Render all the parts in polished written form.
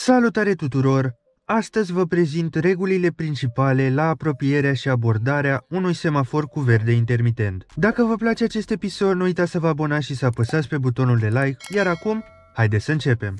Salutare tuturor! Astăzi vă prezint regulile principale la apropierea și abordarea unui semafor cu verde intermitent. Dacă vă place acest episod, nu uitați să vă abonați și să apăsați pe butonul de like, iar acum, haideți să începem!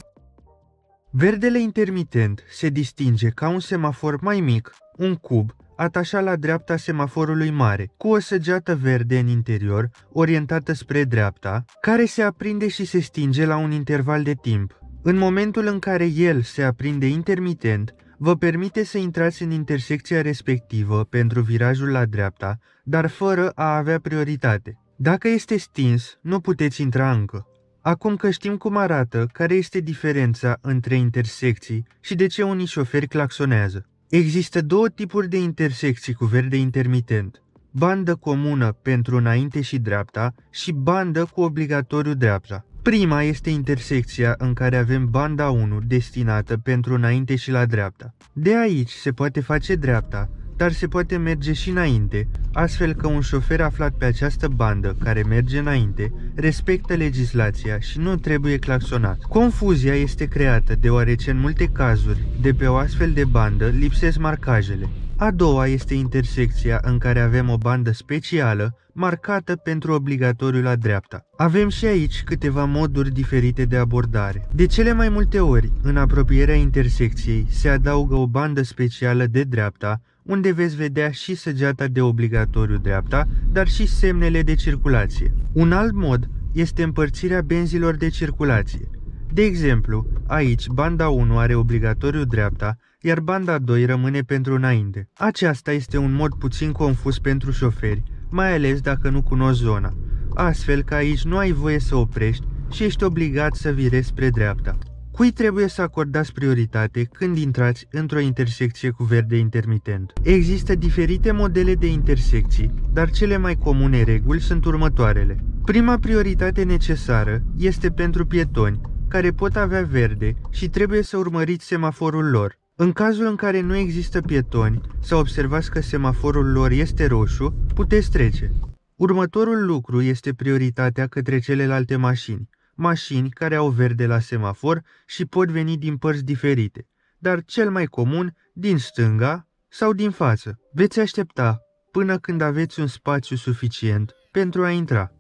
Verdele intermitent se distinge ca un semafor mai mic, un cub, atașat la dreapta semaforului mare, cu o săgeată verde în interior, orientată spre dreapta, care se aprinde și se stinge la un interval de timp. În momentul în care el se aprinde intermitent, vă permite să intrați în intersecția respectivă pentru virajul la dreapta, dar fără a avea prioritate. Dacă este stins, nu puteți intra încă. Acum că știm cum arată, care este diferența între intersecții și de ce unii șoferi claxonează. Există două tipuri de intersecții cu verde intermitent: bandă comună pentru înainte și dreapta și bandă cu obligatoriu dreapta. Prima este intersecția în care avem banda 1 destinată pentru înainte și la dreapta. De aici se poate face dreapta, dar se poate merge și înainte, astfel că un șofer aflat pe această bandă care merge înainte respectă legislația și nu trebuie claxonat. Confuzia este creată deoarece în multe cazuri de pe o astfel de bandă lipsesc marcajele. A doua este intersecția în care avem o bandă specială marcată pentru obligatoriu la dreapta. Avem și aici câteva moduri diferite de abordare. De cele mai multe ori, în apropierea intersecției, se adaugă o bandă specială de dreapta, unde veți vedea și săgeata de obligatoriu dreapta, dar și semnele de circulație. Un alt mod este împărțirea benzilor de circulație. De exemplu, aici banda 1 are obligatoriu dreapta, iar banda 2 rămâne pentru înainte. Aceasta este un mod puțin confuz pentru șoferi, mai ales dacă nu cunoști zona, astfel că aici nu ai voie să oprești și ești obligat să virezi spre dreapta. Cui trebuie să acordați prioritate când intrați într-o intersecție cu verde intermitent? Există diferite modele de intersecții, dar cele mai comune reguli sunt următoarele. Prima prioritate necesară este pentru pietoni, care pot avea verde și trebuie să urmăriți semaforul lor. În cazul în care nu există pietoni sau observați că semaforul lor este roșu, puteți trece. Următorul lucru este prioritatea către celelalte mașini. Mașini care au verde la semafor și pot veni din părți diferite, dar cel mai comun din stânga sau din față. Veți aștepta până când aveți un spațiu suficient pentru a intra.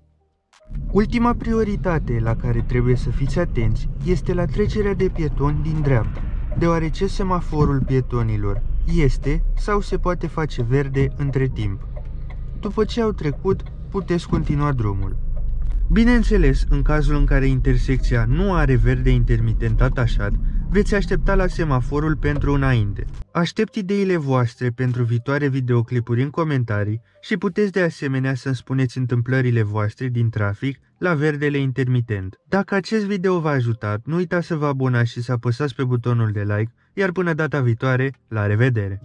Ultima prioritate la care trebuie să fiți atenți este la trecerea de pietoni din dreapta, deoarece semaforul pietonilor este sau se poate face verde între timp. După ce au trecut, puteți continua drumul. Bineînțeles, în cazul în care intersecția nu are verde intermitent atașat, veți aștepta la semaforul pentru înainte. Aștept ideile voastre pentru viitoare videoclipuri în comentarii și puteți de asemenea să-mi spuneți întâmplările voastre din trafic la verdele intermitent. Dacă acest video v-a ajutat, nu uitați să vă abonați și să apăsați pe butonul de like, iar până data viitoare, la revedere!